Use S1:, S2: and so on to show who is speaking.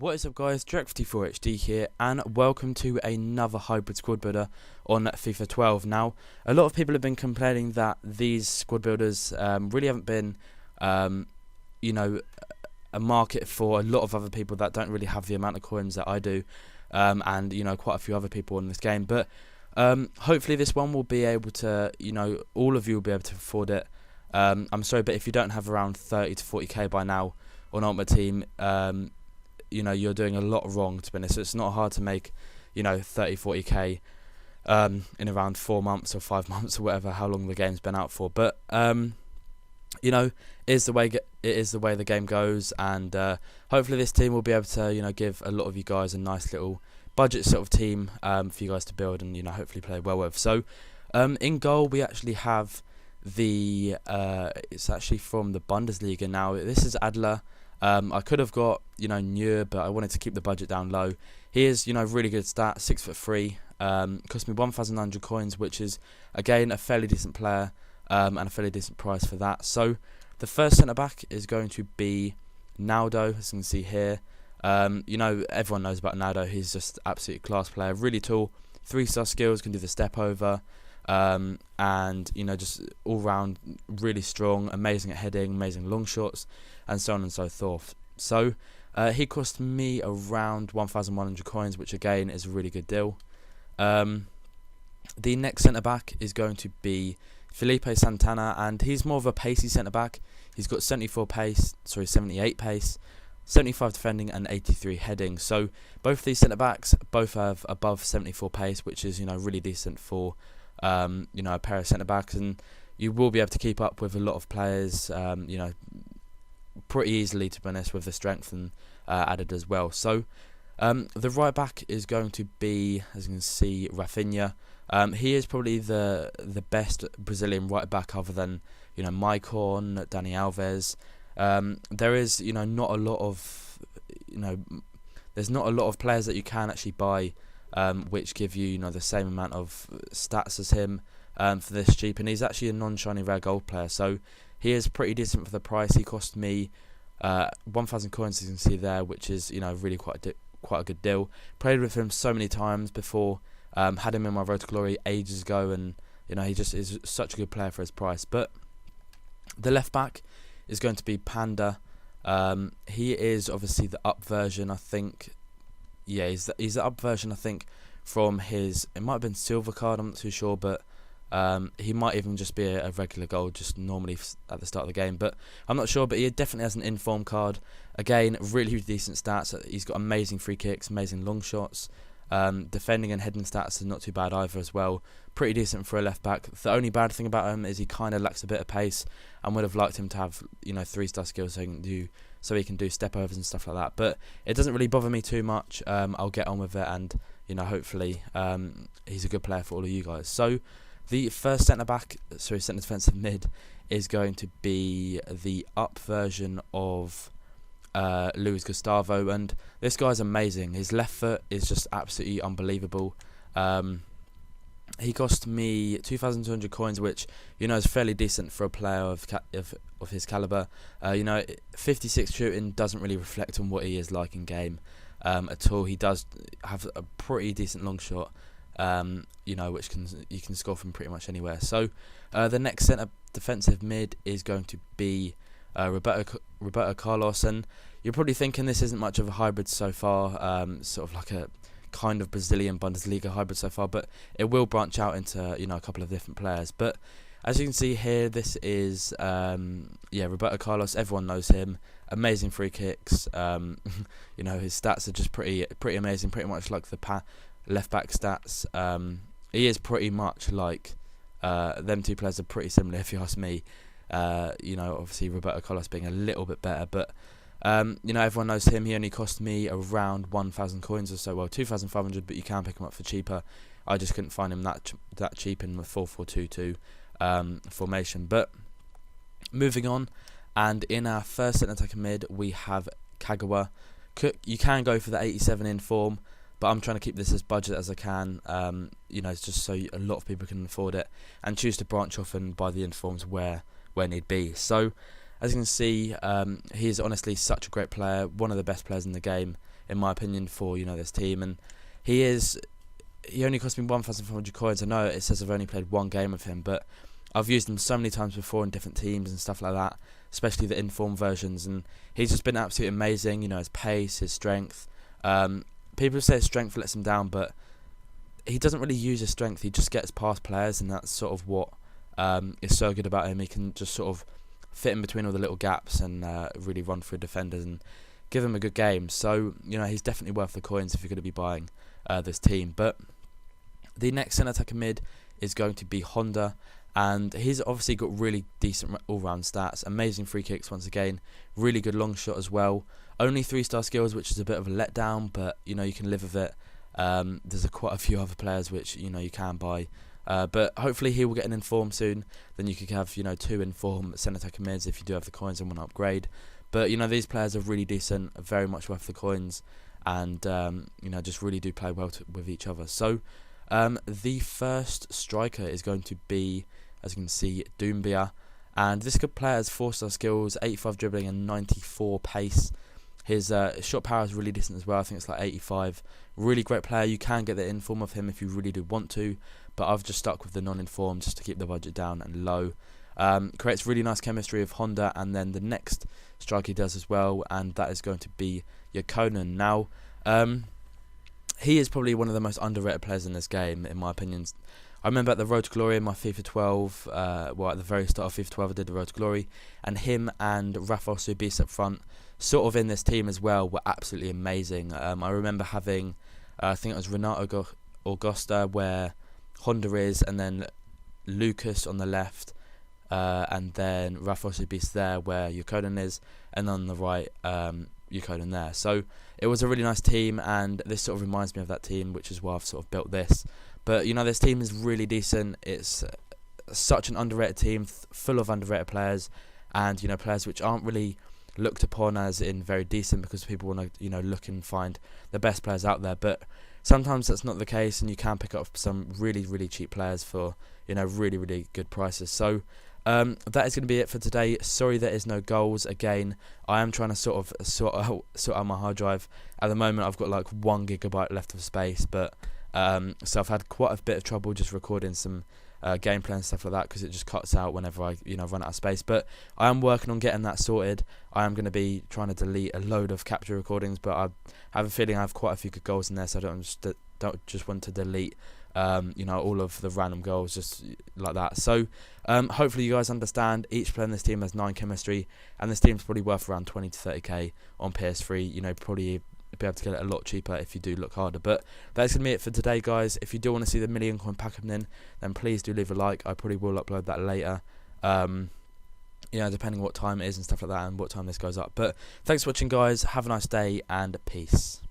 S1: What is up guys, Defqwop here and welcome to another hybrid squad builder on FIFA 12. Now, a lot of people have been complaining that these squad builders really haven't been, you know, a market for a lot of other people that don't really have the amount of coins that I do, and you know, quite a few other people in this game. But hopefully this one will be able to, you know, all of you will be able to afford it. I'm sorry, but if you don't have around 30 to 40k by now on Ultimate Team, you know, you're doing a lot wrong, to be honest. So it's not hard to make, you know, 30, 40k in around 4 months or 5 months or whatever, how long the game's been out for. But you know, it is the way the game goes, and hopefully this team will be able to, you know, give a lot of you guys a nice little budget sort of team for you guys to build and, you know, hopefully play well with. So in goal we actually have the it's actually from the Bundesliga. Now this is Adler. I could have got, you know, Neuer, but I wanted to keep the budget down low. He is, you know, really good stat, 6'3". Cost me 1,900 coins, which is again a fairly decent player, and a fairly decent price for that. So the first centre back is going to be Naldo, as you can see here. You know, everyone knows about Naldo. He's just absolute class player, really tall, 3-star skills, can do the step over, and you know, just all round really strong, amazing at heading, amazing long shots, and so on and so forth. So he cost me around 1,100 coins, which again is a really good deal. The next centre back is going to be Felipe Santana, and he's more of a pacey centre back. He's got 78 pace, 75 defending, and 83 heading. So both of these centre backs both have above 74 pace, which is, you know, really decent for you know, a pair of centre backs, and you will be able to keep up with a lot of players, you know, pretty easily, to be honest, with the strength and added as well. So the right back is going to be, as you can see, Rafinha. He is probably the best Brazilian right back, other than, you know, Maicon, Dani Alves. There is, you know, not a lot of, you know, there's not a lot of players that you can actually buy which give you, you know, the same amount of stats as him for this cheap, and he's actually a non-shiny rare gold player, so he is pretty decent for the price. He cost me 1,000 coins, as you can see there, which is, you know, really quite a good deal. Played with him so many times before, had him in my Road to Glory ages ago, and you know, he just is such a good player for his price. But the left back is going to be Panda. He is obviously the up version, I think. Yeah, he's the up version, I think, from his, it might have been silver card, I'm not too sure, but he might even just be a regular gold, just normally at the start of the game, but I'm not sure. But he definitely has an inform card. Again, really decent stats. He's got amazing free kicks, amazing long shots, defending and heading stats are not too bad either as well. Pretty decent for a left back. The only bad thing about him is he kind of lacks a bit of pace, and would have liked him to have, you know, 3-star skills so he can do step overs and stuff like that. But it doesn't really bother me too much. I'll get on with it, and you know, hopefully he's a good player for all of you guys. So the first centre defensive mid is going to be the up version of Luis Gustavo, and this guy's amazing. His left foot is just absolutely unbelievable. He cost me 2,200 coins, which, you know, is fairly decent for a player of his caliber. You know, 56 shooting doesn't really reflect on what he is like in game at all. He does have a pretty decent long shot, you know, which you can score from pretty much anywhere. So the next centre defensive mid is going to be Roberto Carlos, and you're probably thinking this isn't much of a hybrid so far, sort of like a kind of Brazilian Bundesliga hybrid so far, but it will branch out into, you know, a couple of different players. But as you can see here, this is yeah, Roberto Carlos. Everyone knows him. Amazing free kicks. You know, his stats are just pretty amazing, pretty much like the left back stats. He is pretty much like them two players are pretty similar, if you ask me. You know, obviously Roberto Carlos being a little bit better, but you know, everyone knows him. He only cost me around 1,000 coins or so, well, 2,500, but you can pick him up for cheaper. I just couldn't find him that cheap in the 4-4-2-2 formation. But moving on, and in our first centre attacking mid we have Kagawa. You can go for the 87 in form, but I'm trying to keep this as budget as I can. You know, it's just so a lot of people can afford it and choose to branch off and buy the informs where need be. So as you can see, he is honestly such a great player, one of the best players in the game, in my opinion, for this team. And he only cost me 1,400 coins. I know it says I've only played one game of him, but I've used him so many times before in different teams and stuff like that, especially the informed versions, and he's just been absolutely amazing. His pace, his strength. People say his strength lets him down, but he doesn't really use his strength. He just gets past players, and that's sort of what is so good about him. He can just sort of fit in between all the little gaps and really run through defenders and give him a good game. So he's definitely worth the coins if you're going to be buying this team. But the next centre attacker mid is going to be Honda, and he's obviously got really decent all-round stats, amazing free kicks once again, really good long shot as well. Only 3-star skills, which is a bit of a letdown, but you can live with it. There's quite a few other players which you can buy, but hopefully he will get an inform soon. Then you could have 2 inform centre attacker mids if you do have the coins and want to upgrade. But these players are really decent, very much worth the coins, and just really do play well with each other. So the first striker is going to be, as you can see, Doumbia, and this good player has 4-star skills, 85 dribbling and 94 pace. His shot power is really decent as well. I think it's like 85. Really great player. You can get the inform of him if you really do want to, but I've just stuck with the non-inform just to keep the budget down and low. Creates really nice chemistry with Honda, and then the next strike he does as well, and that is going to be Yakonan. Now, he is probably one of the most underrated players in this game, in my opinion. I remember at the Road to Glory in my FIFA 12, at the very start of FIFA 12 I did the Road to Glory, and him and Fareoh Subis up front, sort of in this team as well, were absolutely amazing. I remember having, I think it was Renato Augusta where Honda is, and then Lucas on the left, and then Fareoh Subis there where Yakonan is, and on the right Yakonan there. So it was a really nice team, and this sort of reminds me of that team, which is why I've sort of built this. But this team is really decent. It's such an underrated team, full of underrated players, and players which aren't really looked upon as in very decent, because people want to look and find the best players out there. But sometimes that's not the case, and you can pick up some really cheap players for really good prices. So that is going to be it for today. Sorry there is no goals. Again, I am trying to sort out my hard drive. At the moment I've got like 1 GB left of space, but so I've had quite a bit of trouble just recording some gameplay and stuff like that, because it just cuts out whenever I run out of space. But I am working on getting that sorted. I am going to be trying to delete a load of capture recordings, but I have a feeling I have quite a few good goals in there, so I don't just want to delete all of the random goals just like that. So hopefully you guys understand. Each player in this team has 9 chemistry, and this team's probably worth around 20 to 30k on PS3. Probably be able to get it a lot cheaper if you do look harder. But that's going to be it for today, guys. If you do want to see the million coin pack coming in, then please do leave a like. I probably will upload that later, depending what time it is and stuff like that, and what time this goes up. But thanks for watching, guys. Have a nice day, and peace.